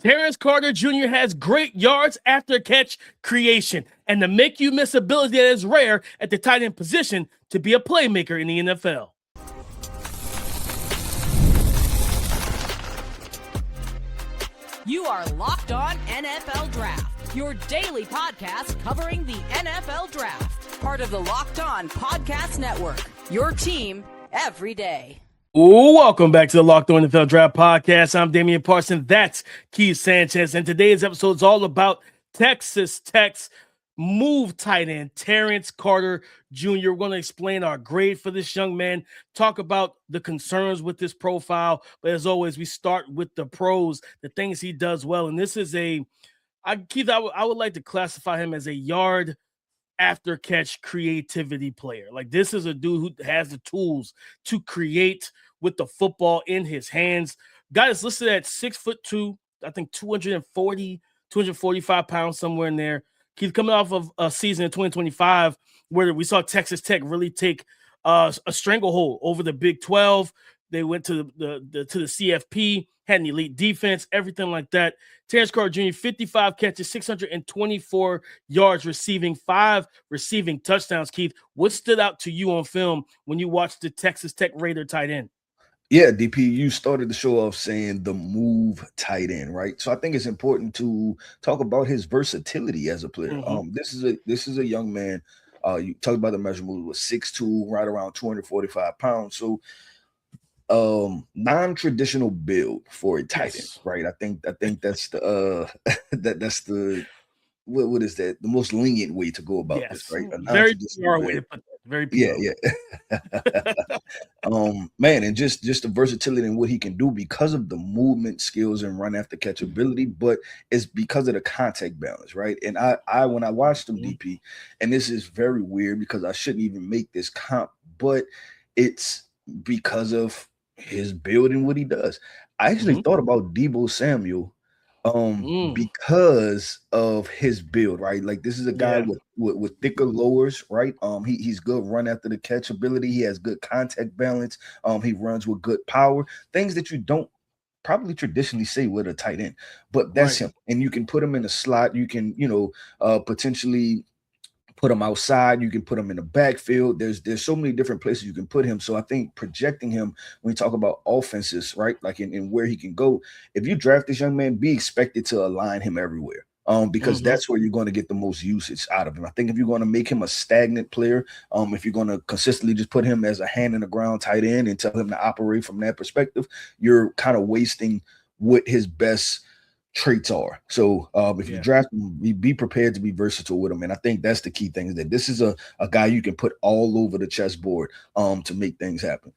Terrance Carter Jr. has great yards after catch creation and the make you miss ability that is rare at the tight end position to be a playmaker in the NFL. You are Locked On NFL Draft, your daily podcast covering the NFL Draft. Part of the Locked On Podcast Network, your team every day. Welcome back to the Locked On NFL Draft Podcast. I'm Damian Parson. That's Keith Sanchez. And today's episode is all about Texas Tech's move tight end, Terrance Carter Jr. We're going to explain our grade for this young man, talk about the concerns with this profile. But as always, we start with the pros, the things he does well. And this is Keith, I would like to classify him as a yard after catch creativity player. Like, this is a dude who has the tools to create with the football in his hands. Guy is listed at 6'2", I think 245 pounds, somewhere in there. He's coming off of a season in 2025 where we saw Texas Tech really take a stranglehold over the Big 12. They went to the CFP, had an elite defense, everything like that. Terrance Carter Jr., 55 catches, 624 yards receiving, 5 receiving touchdowns. Keith, what stood out to you on film when you watched the Texas Tech Raider tight end? Yeah, DP, you started the show off saying the move tight end, right? So I think it's important to talk about his versatility as a player. Mm-hmm. This is a young man. You talked about the measurement, was 6'2", right around 245 pounds. So non-traditional build for a tight end, right? I think that's the that's the what is that? The most lenient way to go about this, right? Very bizarre way to put that. Very yeah. Man, and just the versatility and what he can do because of the movement skills and run after catch ability, but it's because of the contact balance, right? And I when I watched him, DP, and this is very weird because I shouldn't even make this comp, but it's because of his build and what he does. I actually thought about Deebo Samuel because of his build, right? Like, this is a guy with thicker lowers, right? He's good run after the catch ability. He has good contact balance. He runs with good power, things that you don't probably traditionally say with a tight end, but that's him. And you can put him in a slot. You can, potentially put him outside. You can put him in the backfield. There's so many different places you can put him. So I think projecting him when we talk about offenses, right, like in where he can go, if you draft this young man, be expected to align him everywhere. Because that's where you're going to get the most usage out of him. I think if you're going to make him a stagnant player, if you're going to consistently just put him as a hand in the ground tight end and tell him to operate from that perspective, you're kind of wasting what his best traits are. So if you draft him, be prepared to be versatile with him. And I think that's the key thing, is that this is a guy you can put all over the chessboard to make things happen.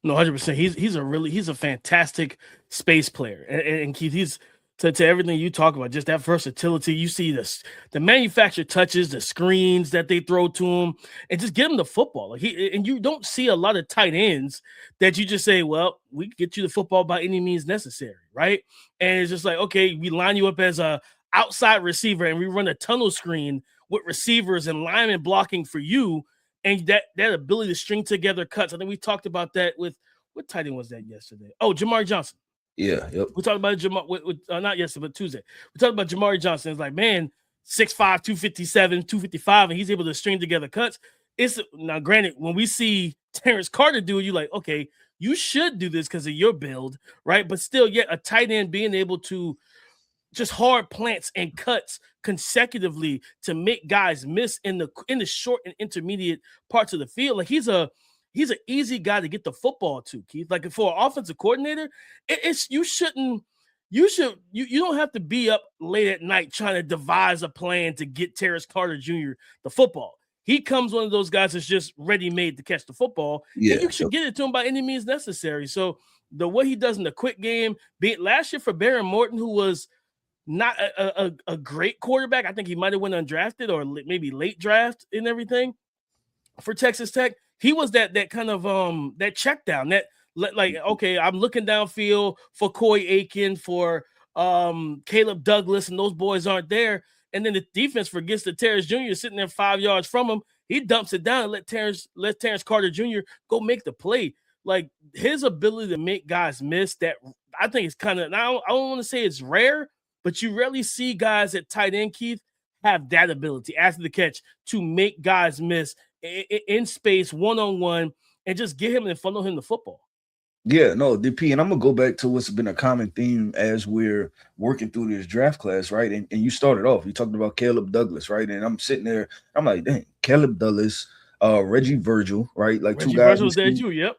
No, 100%. He's a fantastic space player. And Keith, he's to everything you talk about, just that versatility. You see the manufactured touches, the screens that they throw to him, and just get him the football. Like, and you don't see a lot of tight ends that you just say, well, we can get you the football by any means necessary, right? And it's just like, okay, we line you up as a outside receiver and we run a tunnel screen with receivers and linemen blocking for you, and that ability to string together cuts. I think we talked about that with what tight end was that yesterday? Oh, Jamari Johnson. Yeah, yep. We talked about not yesterday, but Tuesday. We talked about Jamari Johnson. It's like, man, 6'5", 257, 255, and he's able to string together cuts. Now, granted, when we see Terrance Carter do it, you're like, okay, you should do this because of your build, right? But still, yet a tight end being able to just hard plants and cuts consecutively to make guys miss in the short and intermediate parts of the field. Like, he's an easy guy to get the football to, Keith. Like, for an offensive coordinator, you don't have to be up late at night trying to devise a plan to get Terrance Carter Jr. the football. He comes one of those guys that's just ready-made to catch the football. Yeah, and you should get it to him by any means necessary. So what he does in the quick game, be it last year for Baron Morton, who was not a great quarterback. I think he might have went undrafted or maybe late draft and everything for Texas Tech. He was that kind of that check down, that like, okay, I'm looking downfield for Coy Aiken, for Caleb Douglas, and those boys aren't there. And then the defense forgets that Terrance Jr. is sitting there 5 yards from him. He dumps it down and let Terrance Carter Jr. go make the play. like his ability to make guys miss, that I think is kind of, I don't want to say it's rare, but you rarely see guys at tight end, Keith, have that ability after the catch to make guys miss in space, one-on-one, and just get him and funnel him the football. Yeah, no, DP, and I'm gonna go back to what's been a common theme as we're working through this draft class, right? And you started off, you talked about Caleb Douglas, right? And I'm sitting there, I'm like, dang, Caleb Douglas, Reggie Virgil, right? Like Reggie Virgil was there too, yep.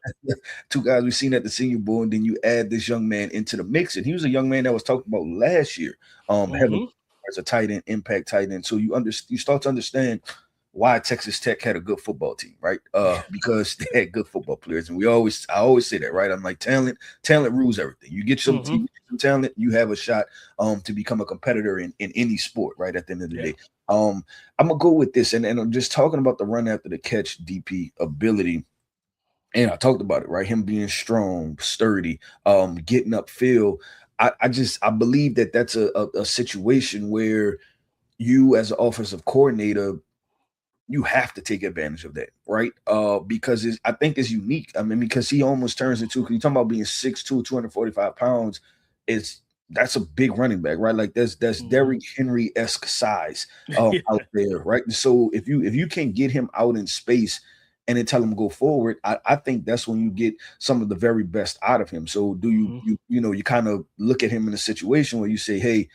Two guys we've seen at the Senior Bowl, and then you add this young man into the mix, and he was a young man that was talked about last year, having as a tight end, impact tight end. So you start to understand why Texas Tech had a good football team, right? Because they had good football players, and I always say that, right? I'm like, talent rules everything. You get some team, some talent, you have a shot to become a competitor in any sport, right? At the end of the day, I'm gonna go with this, and I'm just talking about the run after the catch DP ability. And I talked about it, right? Him being strong, sturdy, getting upfield. I believe that that's a situation where you, as an offensive coordinator, you have to take advantage of that, right? Because I think it's unique. I mean, because he almost turns into, you're talking about being 6'2", 245 pounds, that's a big running back, right? Like that's Derrick Henry-esque size out there, right? So if you can get him out in space and then tell him go forward, I think that's when you get some of the very best out of him. So do you kind of look at him in a situation where you say, hey,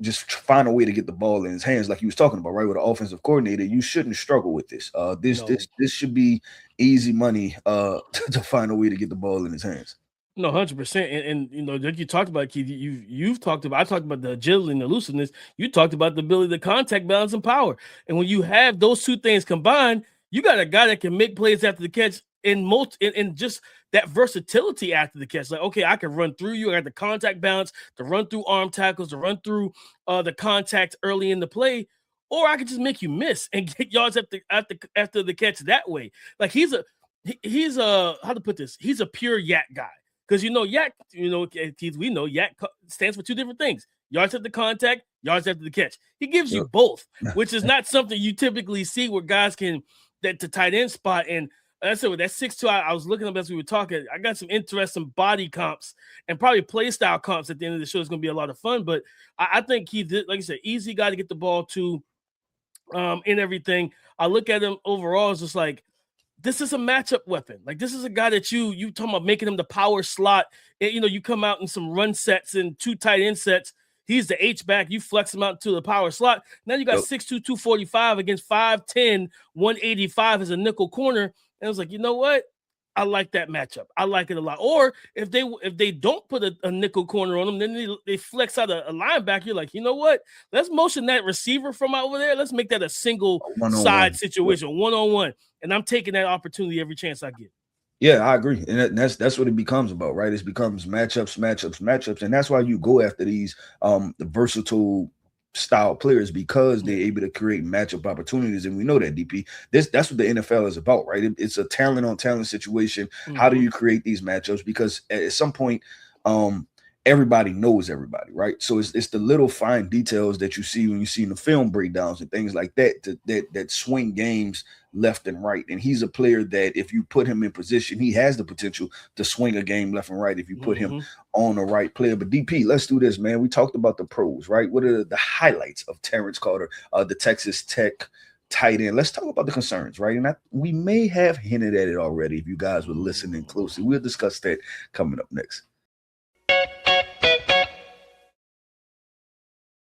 just find a way to get the ball in his hands, like you was talking about, right? With an offensive coordinator, you shouldn't struggle with this. This should be easy money to find a way to get the ball in his hands. No, 100%. And you know, like you talked about, Keith, you've talked about, I talked about the agility and the elusiveness. You talked about the ability to contact, balance, and power. And when you have those two things combined, you got a guy that can make plays after the catch in just that versatility after the catch. Like, okay, I can run through you. I got the contact balance to run through arm tackles, to run through the contact early in the play, or I can just make you miss and get yards after the catch that way. Like he's a how to put this? He's a pure yak guy. Because yak, Keith, we know yak stands for two different things: yards after contact, yards after the catch. He gives you both, which is not something you typically see where guys can that the tight end spot. And I said with that 6'2", I was looking up as we were talking. I got some interesting body comps and probably play style comps at the end of the show. It's going to be a lot of fun. But I think Keith, like I said, easy guy to get the ball to, in everything. I look at him overall as just like, this is a matchup weapon. Like this is a guy that you talking about making him the power slot. And, you come out in some run sets and two tight end sets. He's the H-back. You flex him out to the power slot. Now you got 6'2", 245 against 5'10", 185 as a nickel corner. And I was like, you know what? I like that matchup. I like it a lot. Or if they don't put a nickel corner on them, then they flex out a linebacker. You're like, you know what? Let's motion that receiver from over there. Let's make that a single side situation, one-on-one. And I'm taking that opportunity every chance I get. Yeah, I agree. And that's what it becomes about, right? It becomes matchups. And that's why you go after these the versatile style players, because they're able to create matchup opportunities. And we know that, DP. That's what the NFL is about, right? It's a talent on talent situation. How do you create these matchups? Because at some point, everybody knows everybody, right? So it's the little fine details that you see when you see in the film breakdowns and things like that that swing games left and right. And he's a player that if you put him in position, he has the potential to swing a game left and right if you put him on the right player. But DP, let's do this, man. We talked about the pros, right? What are the highlights of Terrance Carter, the Texas Tech tight end? Let's talk about the concerns, right? And we may have hinted at it already if you guys were listening closely. We'll discuss that coming up next.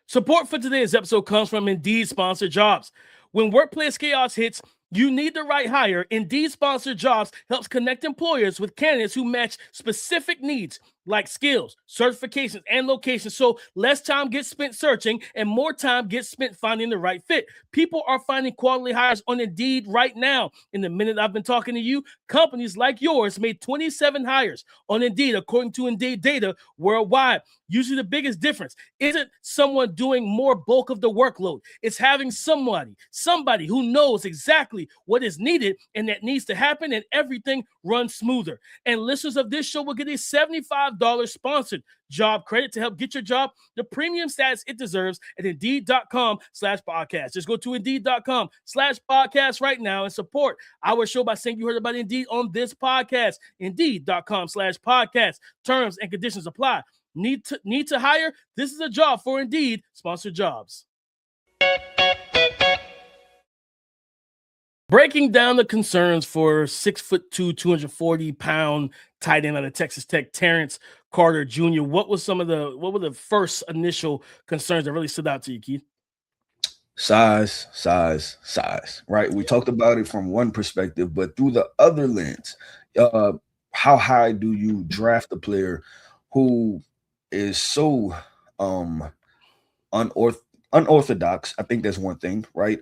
Support for today's episode comes from Indeed Sponsored Jobs. When workplace chaos hits, you need the right hire. Indeed Sponsored Jobs helps connect employers with candidates who match specific needs like skills, certifications, and locations. So less time gets spent searching and more time gets spent finding the right fit. People are finding quality hires on Indeed right now. In the minute I've been talking to you, companies like yours made 27 hires on Indeed, according to Indeed data worldwide. Usually the biggest difference isn't someone doing more bulk of the workload. It's having somebody who knows exactly what is needed and that needs to happen, and everything runs smoother. And listeners of this show will get a $75 $5 sponsored job credit to help get your job the premium status it deserves at Indeed.com/podcast. Just go to Indeed.com/podcast right now and support our show by saying you heard about Indeed on this podcast. Indeed.com/podcast. Terms and conditions apply. Need to hire? This is a job for Indeed sponsored jobs. Breaking down the concerns for 6'2", 240-pound tight end out of Texas Tech, Terrance Carter Jr. What were the first initial concerns that really stood out to you, Keith? Size, right? We talked about it from one perspective, but through the other lens, how high do you draft a player who is so unorthodox? I think that's one thing, right?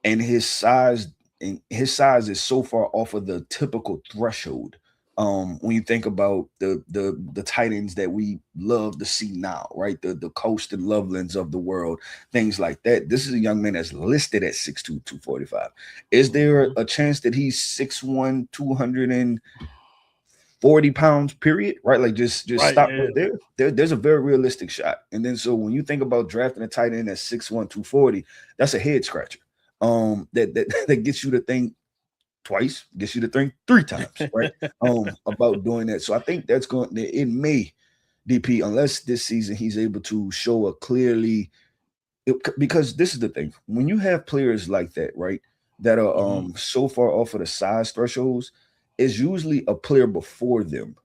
And his size is so far off of the typical threshold. When you think about the tight ends that we love to see now, right? The Coast and Lovelands of the world, things like that. This is a young man that's listed at 6'2", 245. Is there a chance that he's 6'1", 240 pounds, period? Right? Like just right, stop right there. There's a very realistic shot. And then so when you think about drafting a tight end at 6'1", 240, that's a head scratcher. That gets you to think twice, gets you to think three times, right? About doing that. So I think that's it may, DP, unless this season he's able to show a clearly, because this is the thing, when you have players like that, right, that are so far off of the size thresholds, it's usually a player before them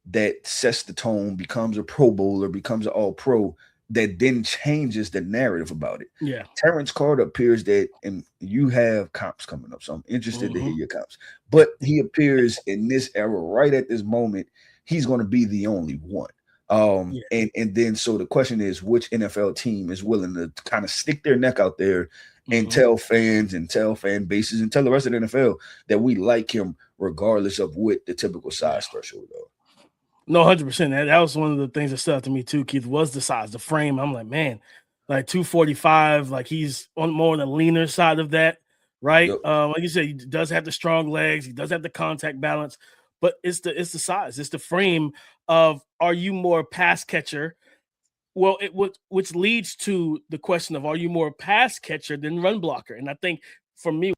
that sets the tone, becomes a Pro Bowler, becomes an All-Pro, that then changes the narrative about it. Yeah. Terrance Carter appears that, and you have comps coming up, so I'm interested to hear your comps. But he appears in this era, right at this moment, he's going to be the only one. And then so the question is, which NFL team is willing to kind of stick their neck out there and tell fans and tell fan bases and tell the rest of the NFL that we like him regardless of what the typical size threshold are. No, 100%. That was one of the things that stood out to me too, Keith, was the size, the frame. I'm like, man, like 245, like he's on more on the leaner side of that, right? Yep. Like you said, he does have the strong legs, he does have the contact balance, but it's the size, it's the frame of, are you more pass catcher? Well, which leads to the question of, are you more pass catcher than run blocker? And I think for me,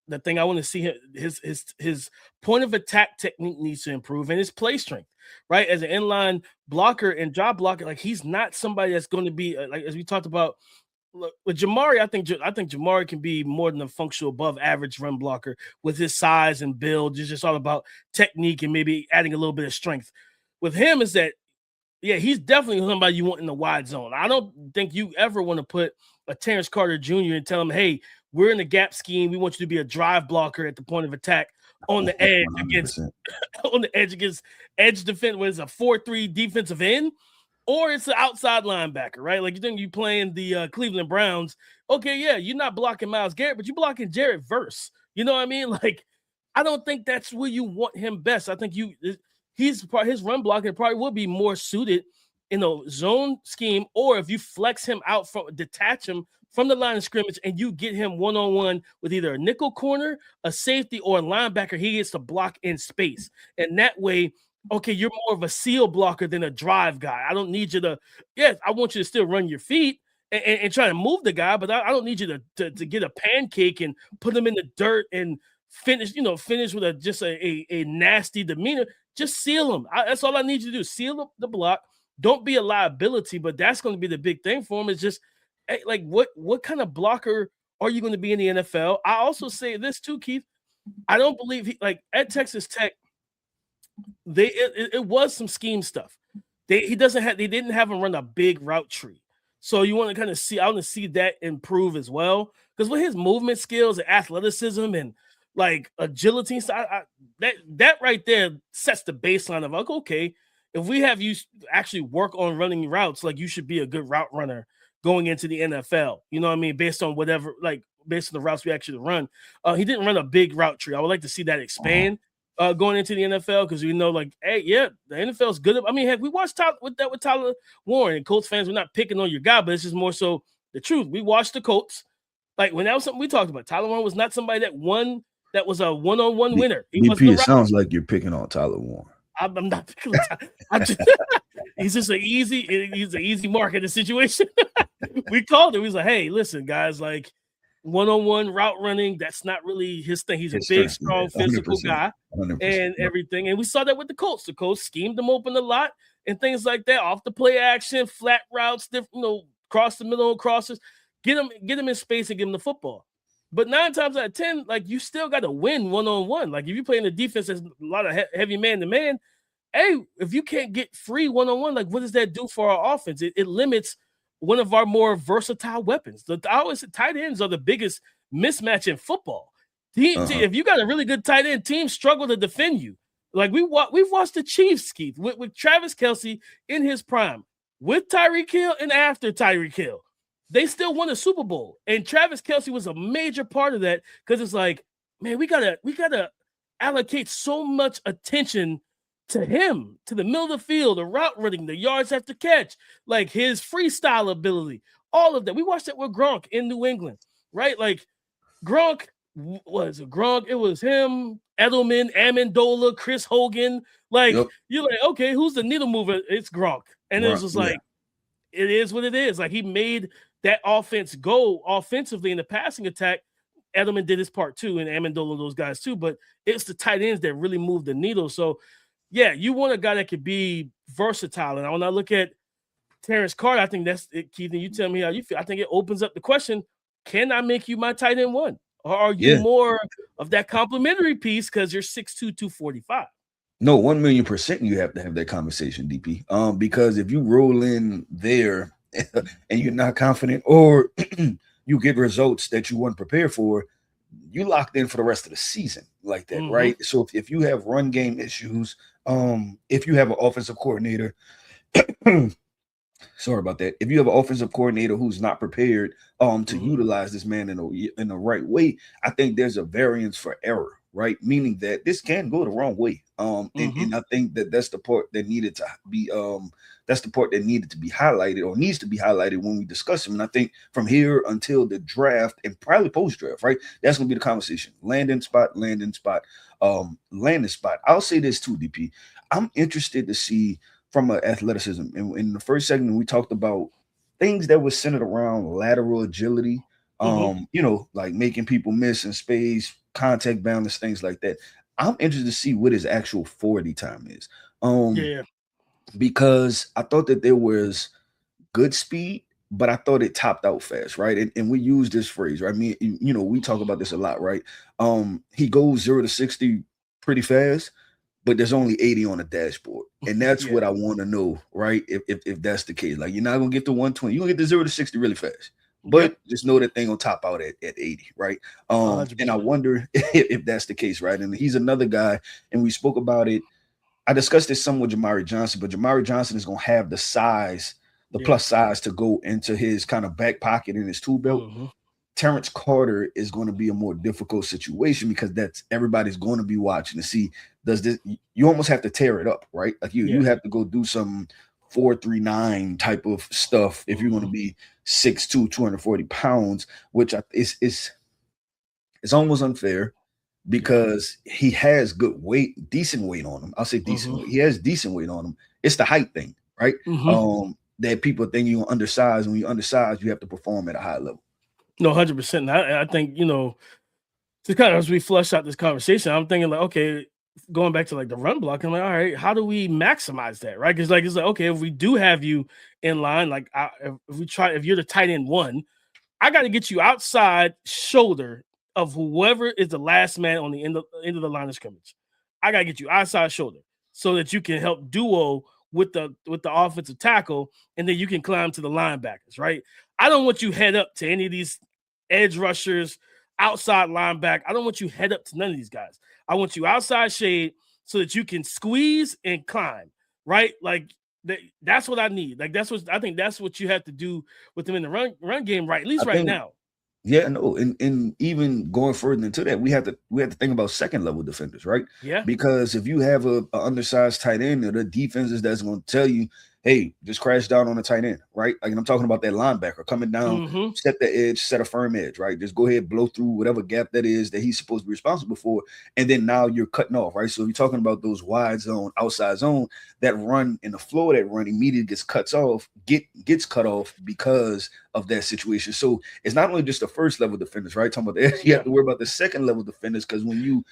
the thing I want to see, his point of attack technique needs to improve, and his play strength, right? As an inline blocker and job blocker, like he's not somebody that's going to be like, as we talked about with Jamari. I think Jamari can be more than a functional above average run blocker with his size and build. It's just all about technique and maybe adding a little bit of strength. With him is that, yeah, he's definitely somebody you want in the wide zone. I don't think you ever want to put a Terrance Carter Jr. and tell him, hey, we're in the gap scheme. We want you to be a drive blocker at the point of attack on the edge 100%. against edge defense, where it's a 4-3 defensive end, or it's an outside linebacker, right? Like you think you playing the Cleveland Browns. Okay, yeah, you're not blocking Myles Garrett, but you're blocking Jared Verse. You know what I mean? Like, I don't think that's where you want him best. I think his run blocking probably will be more suited in a zone scheme, or if you flex him out detach him from the line of scrimmage and you get him one-on-one with either a nickel corner, a safety, or a linebacker, he gets to block in space. And that way, okay, you're more of a seal blocker than a drive guy. I don't need you to, yes, I want you to still run your feet and try to move the guy, but I don't need you to get a pancake and put him in the dirt and finish with just a nasty demeanor. Just seal him. That's all I need you to do. Seal the block. Don't be a liability, but that's going to be the big thing for him, is just, like, what kind of blocker are you going to be in the NFL? I also say this too, Keith. I don't believe at Texas Tech, it was some scheme stuff. They didn't have him run a big route tree. So you want to kind of see, I want to see that improve as well. Because with his movement skills and athleticism and like agility, that right there sets the baseline of like, okay, if we have you actually work on running routes, like you should be a good route runner going into the NFL, you know what I mean? Based on the routes we actually run. He didn't run a big route tree. I would like to see that expand going into the NFL, because we know, like, hey, yeah, the NFL's good. I mean, heck, we watched with Tyler Warren, and Colts fans, we're not picking on your guy, but it's just more so the truth. We watched the Colts. Like, when that was something we talked about, Tyler Warren was not somebody that was a one-on-one winner. BP, it sounds like you're picking on Tyler Warren. I'm not. I'm just. He's an easy mark in the situation. We called him. He's like, hey, listen, guys, like one-on-one route running, that's not really his thing. He's a big, strong, physical guy 100%. and everything. And we saw that with the Colts. The Colts schemed him open a lot and things like that. Off the play action, flat routes, cross the middle crosses. Get him in space and give him the football. But 9 times out of 10, like you still got to win one-on-one. Like if you play in a defense that's a lot of heavy man-to-man, hey, if you can't get free one-on-one, like what does that do for our offense? It limits one of our more versatile weapons. I always say tight ends are the biggest mismatch in football. If you got a really good tight end, teams struggle to defend you. Like we've watched the Chiefs, Keith, with Travis Kelce in his prime, with Tyreek Hill and after Tyreek Hill. They still won a Super Bowl. And Travis Kelce was a major part of that because it's like, man, we gotta allocate so much attention to him, to the middle of the field, the route running, the yards after catch, like his freestyle ability, all of that. We watched that with Gronk in New England, right? Like Gronk was Gronk. It was him, Edelman, Amendola, Chris Hogan. Like you're like, okay, who's the needle mover? It's Gronk, and it was just like, it is what it is. Like he made that offense go offensively in the passing attack. Edelman did his part too, and Amendola, those guys too. But it's the tight ends that really move the needle. So. Yeah, you want a guy that could be versatile. And when I look at Terrance Carter, I think that's it, Keith. And you tell me how you feel. I think it opens up the question: can I make you my tight end one, or are you more of that complementary piece because you're 6'2", 245? No, 1,000,000% you have to have that conversation, DP. Because if you roll in there and you're not confident, or you get results that you weren't prepared for, you locked in for the rest of the season like that, right? So if you have run game issues, if you have an offensive coordinator, sorry about that. If you have an offensive coordinator who's not prepared to utilize this man in the right way, I think there's a variance for error, right? Meaning that this can go the wrong way. And I think that's the part that needed to be highlighted, or needs to be highlighted when we discuss him. And I think from here until the draft and probably post-draft, right? That's gonna be the conversation. Landing spot. I'll say this too, DP. I'm interested to see from an athleticism. In the first segment, we talked about things that were centered around lateral agility, like making people miss in space, contact balance, things like that. I'm interested to see what his actual 40 time is. Because I thought that there was good speed, but I thought it topped out fast, right? And we use this phrase, right? I mean, we talk about this a lot, right? He goes 0 to 60 pretty fast, but there's only 80 on the dashboard. And that's what I want to know, right? If that's the case. Like, you're not going to get to 120. You're going to get to 0 to 60 really fast. But just know that thing will top out at 80, right? And I wonder if that's the case, right? And he's another guy, and we spoke about it. I discussed this some with Jamari Johnson, but Jamari Johnson is going to have the size, plus size to go into his kind of back pocket in his tool belt. Terrance Carter is going to be a more difficult situation because everybody's going to be watching to see, does this, you almost have to tear it up, right? Like you have to go do some 4.39 type of stuff if you're going to be 6'2", 240 pounds, which is almost unfair because he has good weight, decent weight on him. I'll say decent weight. He has decent weight on him. It's the height thing, right? That people think you're undersized. When you're undersized, you have to perform at a high level. No, 100%. I think, just kind of as we flush out this conversation, I'm thinking like, okay, going back to like the run block, I'm like, all right, how do we maximize that, right? Because it's like, okay, if we do have you in line, like if you're the tight end one, I got to get you outside shoulder of whoever is the last man on the end of the line of scrimmage. I got to get you outside shoulder so that you can help duo with the offensive tackle, and then you can climb to the linebackers, right? I don't want you head up to any of these edge rushers, outside linebacker. I don't want you head up to none of these guys. I want you outside shade so that you can squeeze and climb, right? Like that's what I need. Like I think that's what you have to do with them in the run game, right? At least right now. Yeah, no, and even going further into that, we have to think about second level defenders, right? Yeah. Because if you have a undersized tight end, or the defenses that's going to tell you, hey, just crash down on the tight end, right? Like, and I'm talking about that linebacker coming down, set the edge, set a firm edge, right? Just go ahead, blow through whatever gap that is that he's supposed to be responsible for. And then now you're cutting off, right? So you're talking about those wide zone, outside zone, that run in the floor, that run immediately gets cut off because of that situation. So it's not only just the first level defenders, right? Talking about the edge, you have to worry about the second level defenders, because when you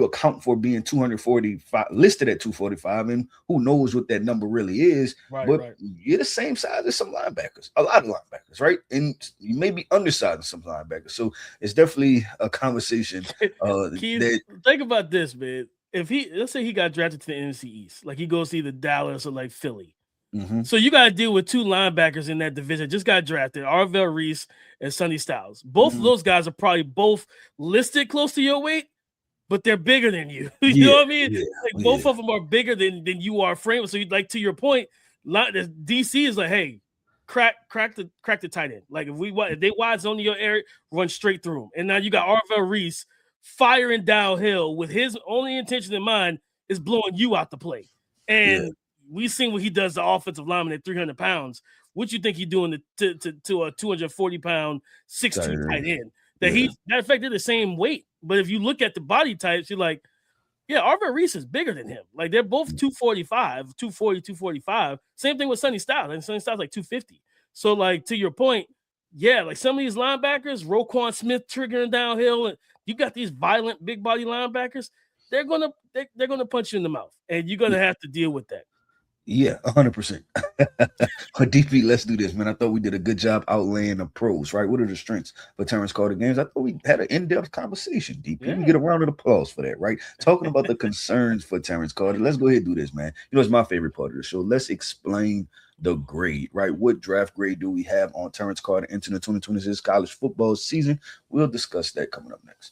account for being 245 listed at 245, and who knows what that number really is, but you're the same size as some linebackers, a lot of linebackers, right? And you may be undersized some linebackers. So it's definitely a conversation. Keith, think about this, man. If let's say he got drafted to the NFC East, like he goes to either Dallas or like Philly. So you got to deal with two linebackers in that division. Just got drafted, Arvell Reese and Sonny Styles. Both of those guys are probably both listed close to your weight, but they're bigger than you. You know what I mean? Like both of them are bigger than you are framed. So you, like, to your point, the DC is like, hey, crack the tight end. Like if they wide zone your area, run straight through them. And now you got Arvell Reese firing downhill with his only intention in mind is blowing you out the play. And we've seen what he does to offensive lineman at 300 pounds. What you think he's doing to a 240-pound, 6'2" tight end? Matter of fact, they're the same weight. But if you look at the body types, you're like, yeah, Arvell Reese is bigger than him. Like, they're both 245, 240, 245. Same thing with Sonny Styles. And Sonny Styles like 250. So, like, to your point, yeah, like some of these linebackers, Roquan Smith triggering downhill, and you got these violent big body linebackers, they're gonna punch you in the mouth, and you're gonna have to deal with that. Yeah, 100%. DP, let's do this, man. I thought we did a good job outlaying the pros, right? What are the strengths for Terrance Carter games? I thought we had an in-depth conversation, DP. Yeah. We get a round of applause for that, right? Talking about the concerns for Terrance Carter. Let's go ahead and do this, man. You know, it's my favorite part of the show. Let's explain the grade, right? What draft grade do we have on Terrance Carter into the 2026 college football season? We'll discuss that coming up next.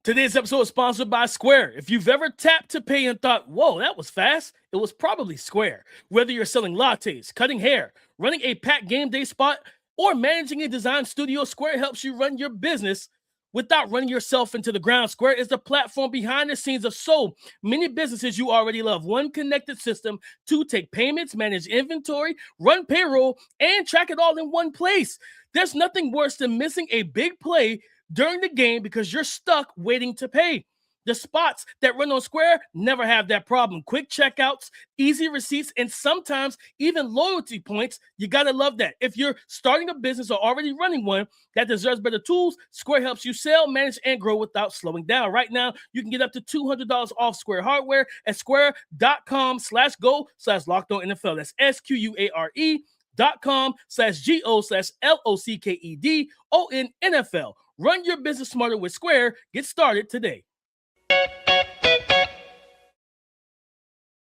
Today's episode is sponsored by Square. If you've ever tapped to pay and thought, whoa, that was fast, it was probably Square. Whether you're selling lattes, cutting hair, running a packed game day spot, or managing a design studio, Square helps you run your business without running yourself into the ground. Square is the platform behind the scenes of so many businesses you already love. One connected system to take payments, manage inventory, run payroll, and track it all in one place. There's nothing worse than missing a big play during the game because you're stuck waiting to pay. The spots that run on Square never have that problem. Quick checkouts, easy receipts, and sometimes even loyalty points. You gotta love that. If you're starting a business or already running one that deserves better tools, Square helps you sell, manage, and grow without slowing down. Right now, you can get up to $200 off Square hardware at square.com/go/LockedOnNFL. That's SQUARE.com/GO/LOCKEDONNFL. Run your business smarter with Square. Get started today.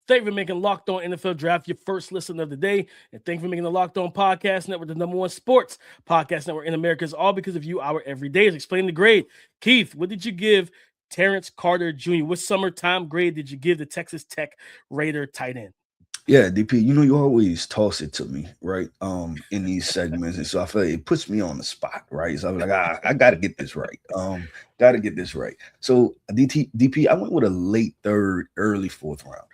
Thank you for making Locked On NFL Draft your first listen of the day. And thank you for making the Locked On Podcast Network the #1 sports podcast network in America. It's all because of you, our everydays. Explain the grade. Keith, what did you give Terrance Carter Jr.? What summertime grade did you give the Texas Tech Raider tight end? Yeah, DP, you know, you always toss it to me, right? In these segments. And so I feel like it puts me on the spot, right? So I'm like, I got to get this right. So DP, I went with a late third, early fourth round.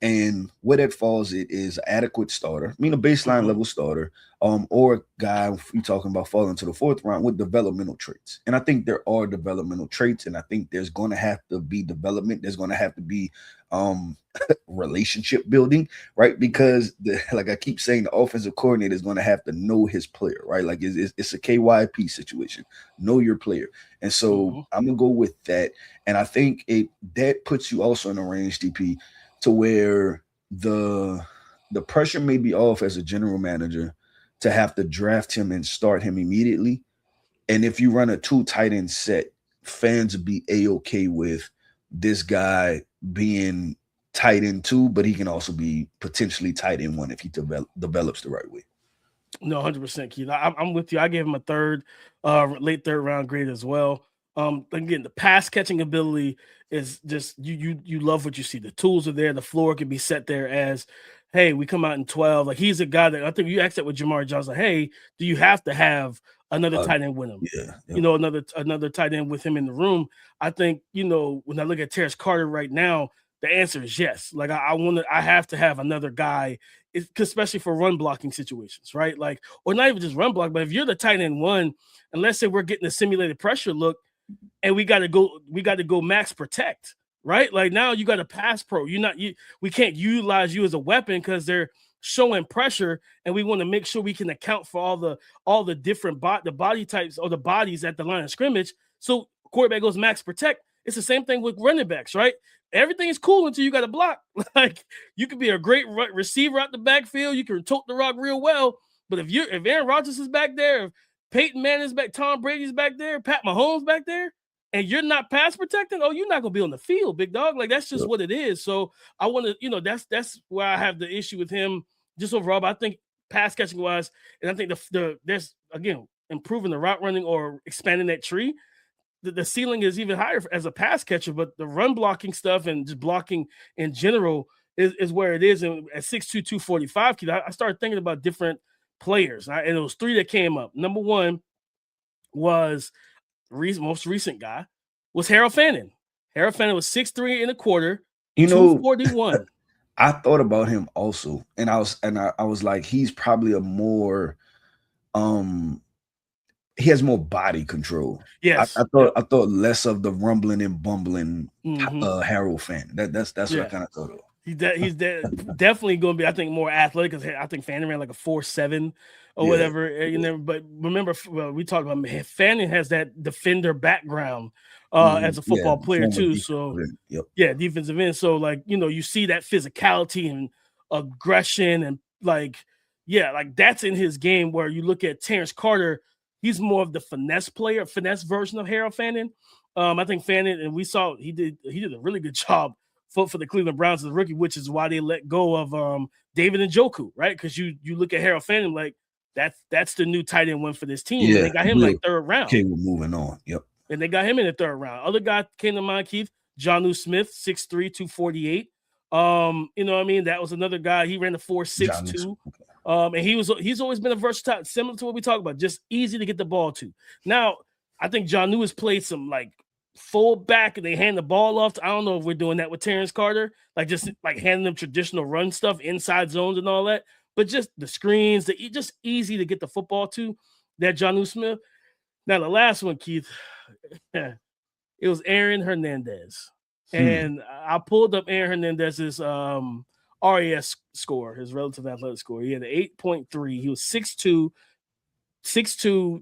And where that falls, it is adequate starter, I mean, a baseline level starter, or a guy you talking about falling to the fourth round with developmental traits. And I think there are developmental traits, and I think there's going to have to be development. There's going to have to be relationship building, right? Because like I keep saying, the offensive coordinator is going to have to know his player, right? Like it's a KYP situation. Know your player. And so I'm gonna go with that. And I think that puts you also in a range, DP, to where the pressure may be off as a general manager to have to draft him and start him immediately. And if you run a 2 tight end set, fans would be A-okay with this guy being tight end 2, but he can also be potentially tight end 1 if he develops the right way. No, 100%, Keith. I'm with you. I gave him a late third round grade as well. Again, the pass catching ability is just you love what you see. The tools are there. The floor can be set there as, hey, we come out in 12. Like, he's a guy that I think you asked that with Jamar Johnson. Like, hey, do you have to have another tight end with him. Yeah. You know, another tight end with him in the room. I think, you know, when I look at Terrance Carter right now, the answer is yes. Like I have to have another guy, especially for run blocking situations, right? Like, or not even just run block, but if you're the tight end one, and let's say we're getting a simulated pressure look, and we got to go max protect, right? Like now you got a pass pro. We can't utilize you as a weapon because they're showing pressure, and we want to make sure we can account for all the different body types or the bodies at the line of scrimmage. So quarterback goes max protect. It's the same thing with running backs, right? Everything is cool until you got to block. Like you could be a great receiver out the backfield, you can tote the rock real well, but if Aaron Rodgers is back there, if Peyton Manning's back, Tom Brady's back there, Pat Mahomes back there, and you're not pass protecting, you're not gonna be on the field, big dog. Like that's just what it is. So I want to, that's where I have the issue with him just overall. But I think pass catching wise, and I think there's again improving the route running or expanding that tree. The ceiling is even higher as a pass catcher, but the run blocking stuff and just blocking in general is where it is. And at 6'2", 245, I started thinking about different players, and it was three that came up. Number one was most recent guy was Harold Fannin. Harold Fannin was 6'3" and a quarter, 241. I thought about him also, and I was like, he's probably a more he has more body control. Yes, I thought less of the rumbling and bumbling Harold Fannin. That's what I kind of thought of. He's definitely going to be, I think, more athletic because I think Fannin ran like a 4.7 or whatever. But remember, we talked about Fannin has that defender background as a football player too. So defensive end. So like you see that physicality and aggression and like that's in his game. Where you look at Terrance Carter, he's more of the finesse version of Harold Fannin. I think Fannin, and we saw he did a really good job for the Cleveland Browns as a rookie, which is why they let go of David Njoku, right? Because you look at Harold Fannin like that's the new tight end one for this team. Yeah, they got him like third round. Okay, we're moving on. Yep. And they got him in the third round. Other guy came to mind, Keith, Jonnu Smith, 6'3", 248. You know what I mean? That was another guy. He ran the 4.62. And he's always been a versatile, similar to what we talk about, just easy to get the ball to. Now, I think Jonnu has played some like full back and they hand the ball off. I don't know if we're doing that with Terrance Carter, like just like handing them traditional run stuff, inside zones and all that, but just the screens, just easy to get the football to that Jonnu Smith. Now, the last one, Keith, it was Aaron Hernandez. And I pulled up Aaron Hernandez's RAS score, his relative athletic score. He had an 8.3. He was 6'2",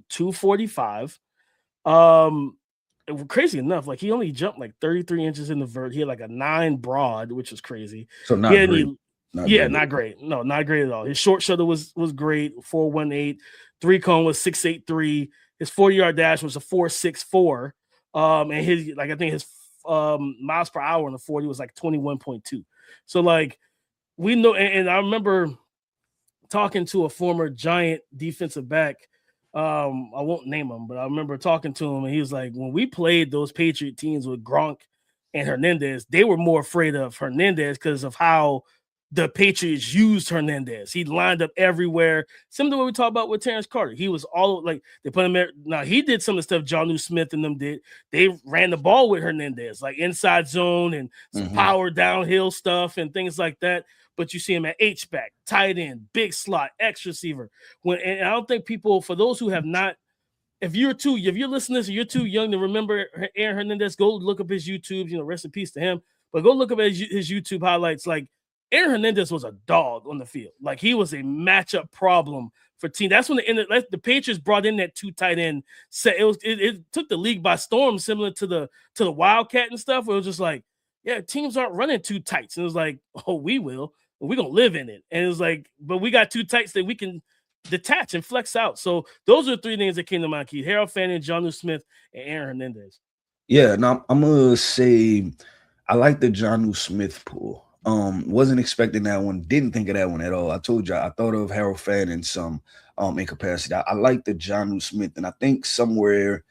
245. Crazy enough, like he only jumped like 33 inches in the vert. He had like a 9 broad, which was crazy. So not great. Not great. No, not great at all. His short shuttle was great, 4.18. 3-cone was 6.83. His 40-yard dash was a 4.64. And his I think his miles per hour on the 40 was like 21.2. So like we know, and I remember talking to a former Giant defensive back. I won't name him, but I remember talking to him, and he was like, when we played those Patriot teams with Gronk and Hernandez, they were more afraid of Hernandez because of how the Patriots used Hernandez. He lined up everywhere. Similar to what we talked about with Terrance Carter. He was all like, they put him there. Now, he did some of the stuff Jonnu Smith and them did. They ran the ball with Hernandez, like inside zone and some power downhill stuff and things like that. But you see him at H-back, tight end, big slot, X receiver. And I don't think people, for those who have not, if you're listening to this, you're too young to remember Aaron Hernandez, go look up his YouTube, rest in peace to him. But go look up his YouTube highlights. Like, Aaron Hernandez was a dog on the field. Like, he was a matchup problem for team. That's when the Patriots brought in that 2 tight end set. It took the league by storm, similar to the Wildcat and stuff, where it was just like, yeah, teams aren't running 2 tights. And it was like, oh, we will. We're going to live in it. And it was like, but we got 2 tights that we can detach and flex out. So those are the 3 names that came to mind, Keith. Harold Fannin, Jonnu Smith, and Aaron Hernandez. Yeah, now I'm going to say I like the Jonnu Smith pool. Wasn't expecting that one. Didn't think of that one at all. I told you I thought of Harold Fannin some incapacity. I like the Jonnu Smith, and I think somewhere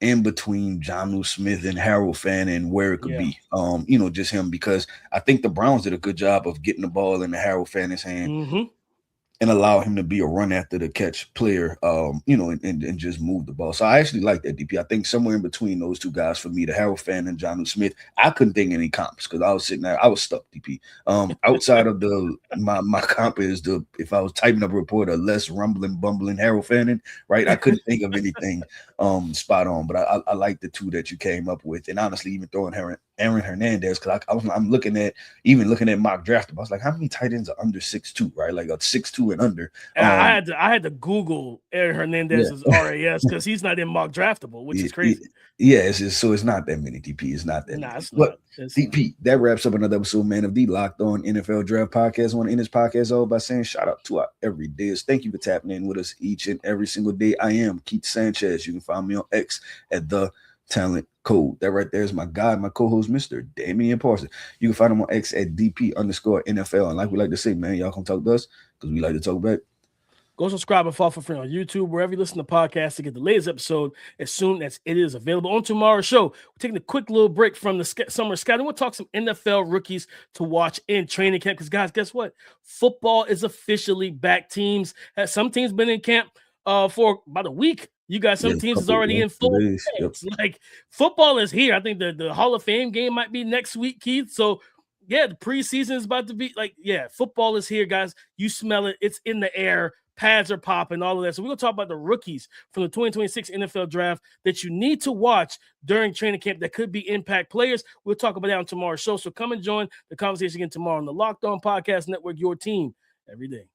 in between Jonnu Smith and Harold Fannin where it could be, just him, because I think the Browns did a good job of getting the ball into Harold Fannin's hand. and allow him to be a run after the catch player, and just move the ball. So I actually like that, DP. I think somewhere in between those two guys for me, the Harold Fant and Jonnu Smith, I couldn't think any comps because I was sitting there, I was stuck, DP. Outside of my comp is if I was typing up a report, a less rumbling, bumbling Harold Fant, right? I couldn't think of anything spot on, but I like the two that you came up with, and honestly, even throwing Aaron Hernandez, because I'm looking at mock draft. I was like, how many tight ends are under 6'2", right? Like a 6'2" and under. I had to Google Aaron Hernandez's RAS because he's not in mock draftable, which is crazy. It's not that many, DP. It's not that many. It's but not. DP, that wraps up another episode, man, of the Locked On NFL Draft Podcast. I want to end this podcast all by saying shout out to our everydayers. Thank you for tapping in with us each and every single day. I am Keith Sanchez. You can find me on X at The Talent Code. That right there is my guy, my co-host, Mr. Damian Parson. You can find him on X at DP_NFL. And like we like to say, man, y'all come talk to us because we like to talk back. Go subscribe and follow for free on YouTube, wherever you listen to podcasts, to get the latest episode as soon as it is available. On tomorrow's show, we're taking a quick little break from the summer scouting. We'll talk some NFL rookies to watch in training camp because, guys, guess what? Football is officially back. Some teams been in camp for about a week. You got some teams is already in full. Yep. Like, football is here. I think the Hall of Fame game might be next week, Keith. So, yeah, the preseason is about to be football is here, guys. You smell it. It's in the air. Pads are popping, all of that. So we're going to talk about the rookies from the 2026 NFL draft that you need to watch during training camp that could be impact players. We'll talk about that on tomorrow's show. So come and join the conversation again tomorrow on the Locked On Podcast Network, your team every day.